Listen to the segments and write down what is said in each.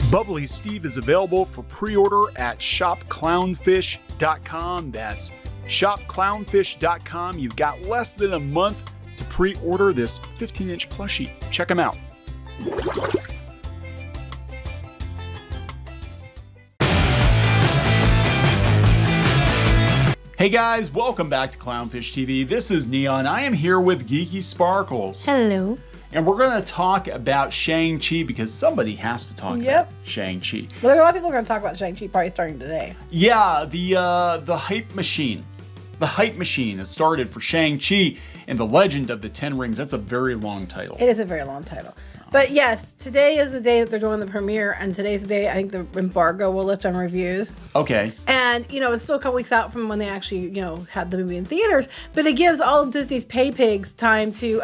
Bubbly Steve is available for pre-order at shopclownfish.com. That's shopclownfish.com. You've got less than a month to pre-order this 15-inch plushie. Check them out. Hey guys, welcome back to Clownfish TV. This is Neon. I am here with Geeky Sparkles. Hello. And we're going to talk about Shang-Chi because somebody has to talk about Shang-Chi. Well, a lot of people are going to talk about Shang-Chi probably starting today. Yeah, the hype machine. The hype machine has started for Shang-Chi and the Legend of the Ten Rings. That's a very long title. It is a very long title. But yes, today is the day that they're doing the premiere, and today's the day I think the embargo will lift on reviews. Okay. And, it's still a couple weeks out from when they actually, had the movie in theaters, but it gives all of Disney's pay pigs time to,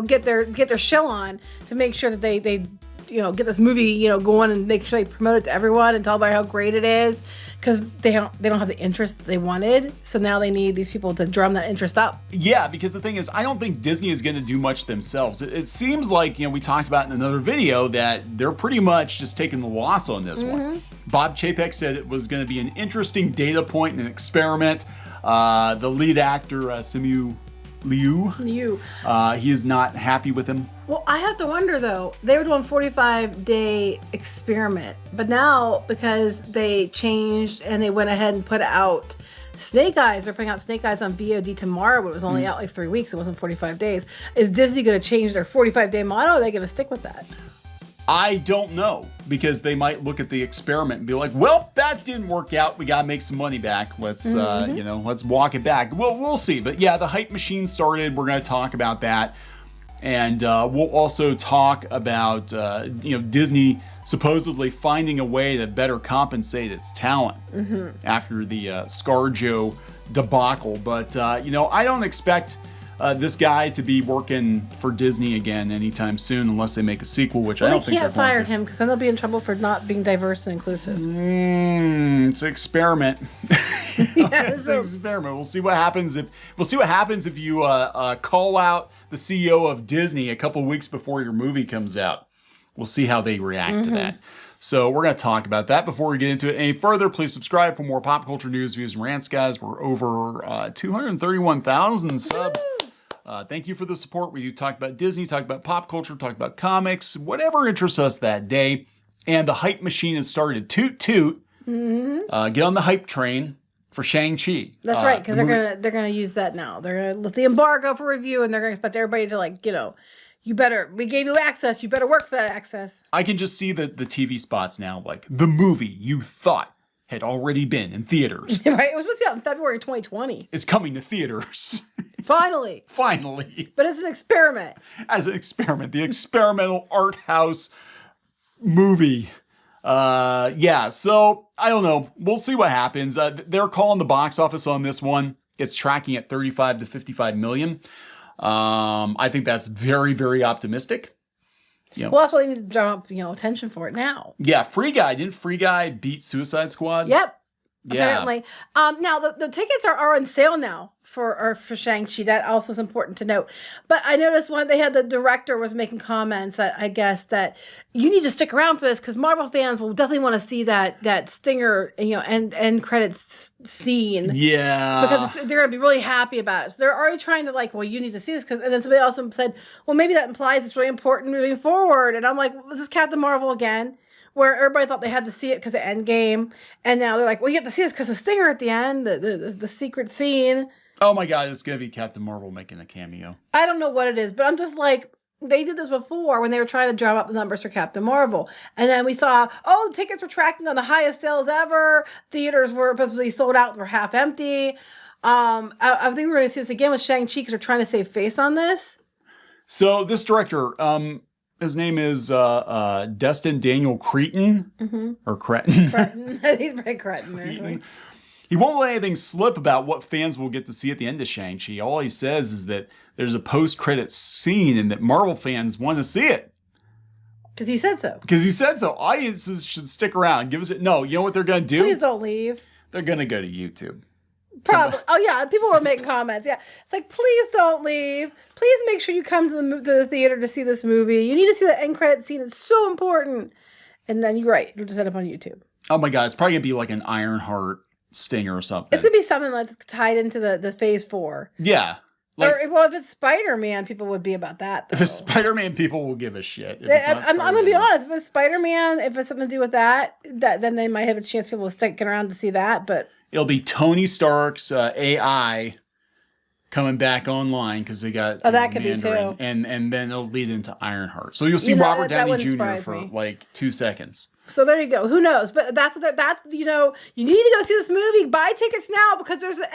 get their show on to make sure that they get this movie, going and make sure they promote it to everyone and tell about how great it is, because they don't have the interest they wanted. So now they need these people to drum that interest up. Yeah, because the thing is, I don't think Disney is going to do much themselves. It seems like, we talked about in another video that they're pretty much just taking the loss on this one. Bob Chapek said it was going to be an interesting data point and an experiment. The lead actor, Simu Liu, he is not happy with him. Well, I have to wonder though, they were doing 45-day experiment, but now because they changed and they went ahead and put out Snake Eyes, they're putting out Snake Eyes on VOD tomorrow, but it was only out like 3 weeks, it wasn't 45 days. Is Disney going to change their 45-day model, or are they going to stick with that? I don't know, because they might look at the experiment and be like, well, that didn't work out. We got to make some money back. Let's, let's walk it back. Well, we'll see. But yeah, the hype machine started. We're going to talk about that. And we'll also talk about, Disney supposedly finding a way to better compensate its talent after the ScarJo debacle. But, I don't expect this guy to be working for Disney again anytime soon unless they make a sequel, which I don't think they're going to. They can't fire him because then they'll be in trouble for not being diverse and inclusive. It's an experiment. It's an experiment. We'll see what happens if you call out the CEO of Disney a couple weeks before your movie comes out. We'll see how they react to that. So we're going to talk about that. Before we get into it any further, please subscribe for more pop culture news, views, and rants, guys. We're over 231,000 subs. Thank you for the support. We talk about Disney, talk about pop culture, talk about comics, whatever interests us that day. And the hype machine has started. Toot toot. Get on the hype train for Shang-Chi. That's right, because they're gonna use that now. They're gonna lift the embargo for review, and they're gonna expect everybody to we gave you access. You better work for that access. I can just see the TV spots now, like the movie you thought had already been in theaters. Right, it was supposed to be out in February 2020. It's coming to theaters. Finally. But it's an experiment. As an experiment, the experimental art house movie. So I don't know. We'll see what happens. They're calling the box office on this one. It's tracking at 35 to 55 million. I think that's very, very optimistic. Well, that's why they need to drum up, attention for it now. Yeah, Free Guy. Didn't Free Guy beat Suicide Squad? Yep. Yeah. Apparently. Now the tickets are on sale now for Shang-Chi. That also is important to note. But I noticed when the director was making comments that I guess that you need to stick around for this because Marvel fans will definitely want to see that stinger, end credits scene. Yeah. Because they're going to be really happy about it. So they're already trying to you need to see this. And then somebody also said, well, maybe that implies it's really important moving forward. And I'm like, was this Captain Marvel again? Where everybody thought they had to see it because of Endgame, and now they're like, well, you have to see this because of Stinger at the end, the secret scene. Oh my God, it's going to be Captain Marvel making a cameo. I don't know what it is, but I'm just like, they did this before when they were trying to drum up the numbers for Captain Marvel. And then we saw, the tickets were tracking on the highest sales ever. Theaters were supposedly sold out, were half empty. I think we're going to see this again with Shang-Chi because they're trying to save face on this. So this director, his name is Destin Daniel Cretton, or Cretton. Cretton. He's very Cretton. He won't let anything slip about what fans will get to see at the end of Shang-Chi. All he says is that there's a post-credits scene and that Marvel fans want to see it. Because he said so. Audiences should stick around. Give us it. No, you know what they're going to do? Please don't leave. They're going to go to YouTube. Probably. Oh, yeah. People were making comments. Yeah. It's like, please don't leave. Please make sure you come to the theater to see this movie. You need to see the end credit scene. It's so important. And then you're right. You'll just end up on YouTube. Oh my God, it's probably gonna be like an Ironheart stinger or something. It's gonna be something that's tied into the Phase 4. Yeah. Or if it's Spider-Man, people would be about that. Though. If it's Spider-Man, people will give a shit. I'm gonna be honest. If it's Spider-Man, if it's something to do with that, then they might have a chance. People sticking around to see that. But it'll be Tony Stark's AI coming back online because they got that could Mandarin, be too, and then it'll lead into Ironheart. So you'll see Robert Downey Jr. for like 2 seconds. So there you go. Who knows? But that's you know, you need to go see this movie. Buy tickets now because there's an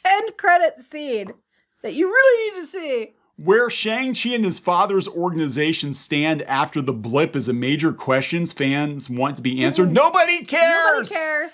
end credit scene that you really need to see. Where Shang-Chi and his father's organization stand after the blip is a major question fans want to be answered. Nobody cares. Nobody cares.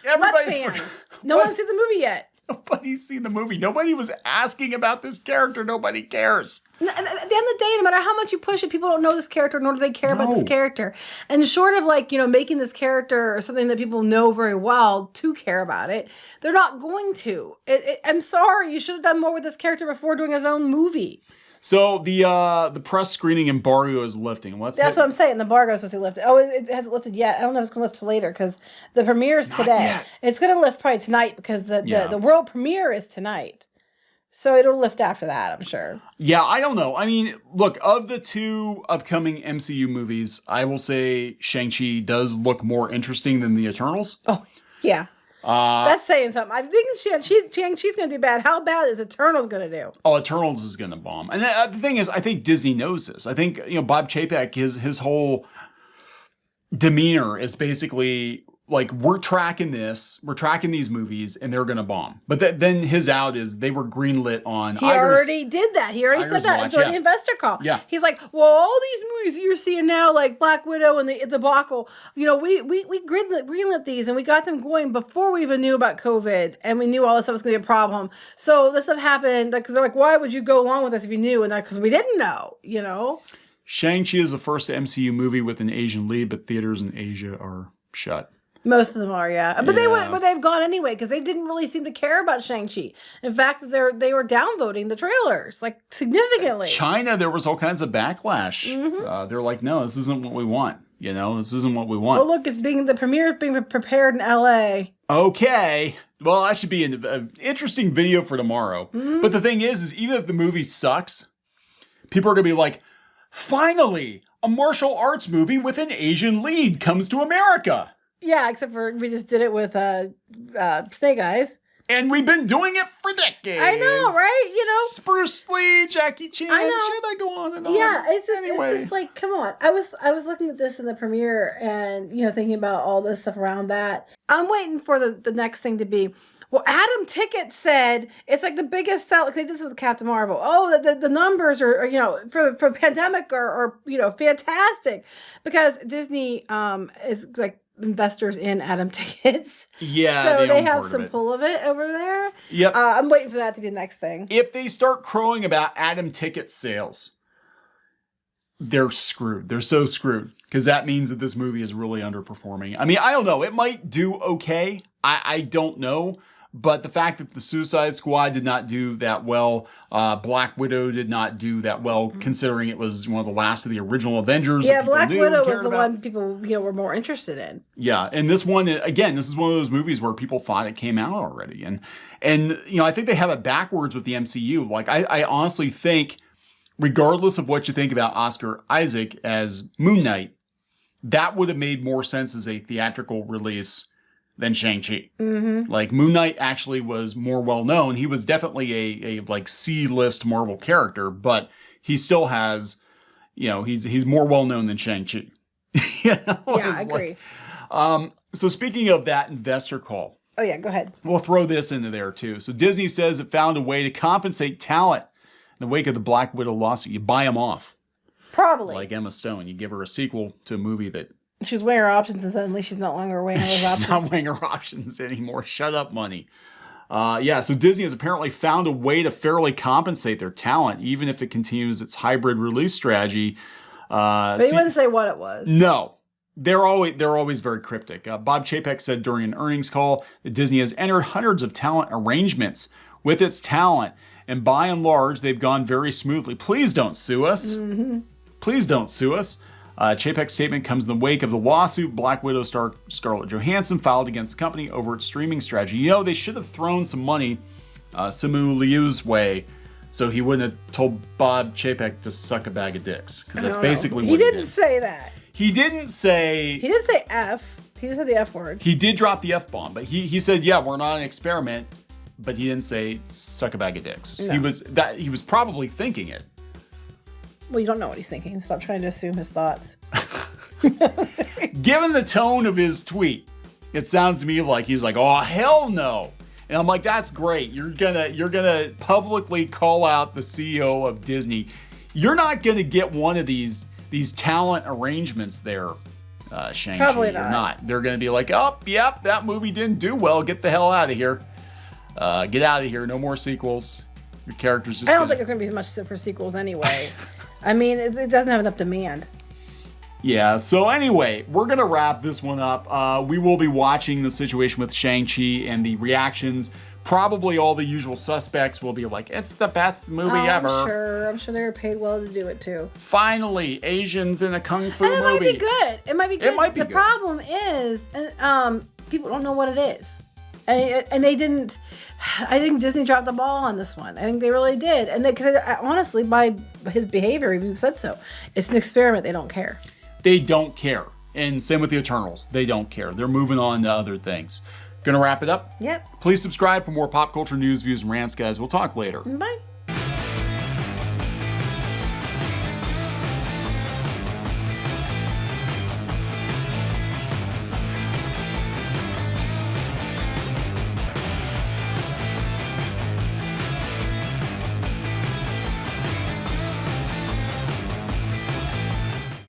Everybody fans. No one's seen the movie yet. Nobody's seen the movie. Nobody was asking about this character. Nobody cares. And at the end of the day, no matter how much you push it, people don't know this character, nor do they care about this character. And short of like, you know, making this character or something that people know very well to care about it, they're not going to. I'm sorry, you should have done more with this character before doing his own movie. So the press screening embargo is lifting. That's what I'm saying. The embargo is supposed to be lifted. Oh, it hasn't lifted yet. I don't know if it's going to lift till later because the premiere is today. It's going to lift probably tonight because the world premiere is tonight. So it'll lift after that, I'm sure. Yeah, I don't know. I mean, look, of the 2 upcoming MCU movies, I will say Shang-Chi does look more interesting than the Eternals. Oh, yeah. That's saying something. I think Shang-Chi's going to do bad. How bad is Eternals going to do? Oh, Eternals is going to bomb. And the thing is, I think Disney knows this. I think, you know, Bob Chapek, his whole demeanor is basically like, we're tracking these movies, and they're going to bomb. But then his out is they were greenlit on He already did that. He already said that during the investor call. Yeah. He's like, well, all these movies that you're seeing now, like Black Widow and the debacle, you know, we greenlit these, and we got them going before we even knew about COVID, and we knew all this stuff was going to be a problem. So this stuff happened because they're like, why would you go along with this if you knew? And because we didn't know, you know. Shang-Chi is the first MCU movie with an Asian lead, but theaters in Asia are shut. Most of them are, yeah. But they've gone anyway because they didn't really seem to care about Shang-Chi. In fact, they were downvoting the trailers like significantly. China, there was all kinds of backlash. Mm-hmm. They're like, no, this isn't what we want. You know, this isn't what we want. Well, look, the premiere is being prepared in LA. Okay. Well, that should be an interesting video for tomorrow. Mm-hmm. But the thing is even if the movie sucks, people are going to be like, finally, a martial arts movie with an Asian lead comes to America. Yeah, except for we just did it with Snake Eyes. And we've been doing it for decades. I know, right? You know, Bruce Lee, Jackie Chan. I know. Should I go on and on? Yeah, it's just like, come on. I was looking at this in the premiere and, you know, thinking about all this stuff around that. I'm waiting for the next thing to be, well, Adam Tickett said it's like the biggest sell. They did this with Captain Marvel. Oh, the numbers are, you know, for pandemic are, you know, fantastic because Disney is like investors in Adam Tickets. Yeah, so they have some pull of it over there. Yep. I'm waiting for that to be the next thing. If they start crowing about Adam Ticket sales, they're screwed. They're so screwed because that means that this movie is really underperforming. I mean, I don't know. It might do okay. I don't know. But the fact that the Suicide Squad did not do that well, Black Widow did not do that well, considering it was one of the last of the original Avengers. Yeah, Black Widow was the one people were more interested in. Yeah, and this one, again, this is one of those movies where people thought it came out already. And you know, I think they have it backwards with the MCU. Like, I honestly think, regardless of what you think about Oscar Isaac as Moon Knight, that would have made more sense as a theatrical release than Shang-Chi. Mm-hmm. Like, Moon Knight actually was more well-known. He was definitely a like C-list Marvel character, but he still has, you know, he's more well-known than Shang-Chi. You know? Yeah, I agree. So speaking of that investor call. Oh yeah, go ahead. We'll throw this into there too. So Disney says it found a way to compensate talent in the wake of the Black Widow lawsuit. You buy them off. Probably. Like Emma Stone. You give her a sequel to a movie that she was weighing her options, and suddenly she's no longer weighing her options. She's not weighing her options anymore. Shut up, money. So Disney has apparently found a way to fairly compensate their talent, even if it continues its hybrid release strategy. But you wouldn't say what it was. No. They're always very cryptic. Bob Chapek said during an earnings call that Disney has entered hundreds of talent arrangements with its talent, and by and large, they've gone very smoothly. Please don't sue us. Mm-hmm. Please don't sue us. Chapek's statement comes in the wake of the lawsuit Black Widow star Scarlett Johansson filed against the company over its streaming strategy. You know, they should have thrown some money Simu Liu's way so he wouldn't have told Bob Chapek to suck a bag of dicks. Because that's basically what he did. He didn't say that. He didn't say... He didn't say F. He just said the F word. He did drop the F-bomb, but he said, yeah, we're not an experiment, but he didn't say suck a bag of dicks. No. He was probably thinking it. Well, you don't know what he's thinking. Stop trying to assume his thoughts. Given the tone of his tweet, it sounds to me like he's like, oh, hell no. And I'm like, that's great. You're gonna publicly call out the CEO of Disney. You're not gonna get one of these talent arrangements there, Shang-Chi. Probably You're not. not. They're gonna be like, oh, yep, that movie didn't do well. Get the hell out of here. Get out of here. No more sequels. Your character's just I don't think there's going to be much for sequels anyway. I mean, it doesn't have enough demand. Yeah, so anyway, we're going to wrap this one up. We will be watching the situation with Shang-Chi and the reactions. Probably all the usual suspects will be like, it's the best movie ever. I'm sure they're paid well to do it too. Finally, Asians in a kung fu and it movie. Might be good. It might be good. It might be the good. problem is, people don't know what it is. And they didn't. I think Disney dropped the ball on this one. I think they really did. And because honestly, by his behavior, even said so. It's an experiment. They don't care. They don't care. And same with the Eternals. They don't care. They're moving on to other things. Gonna wrap it up? Yep. Please subscribe for more pop culture news, views, and rants, guys. We'll talk later. Bye.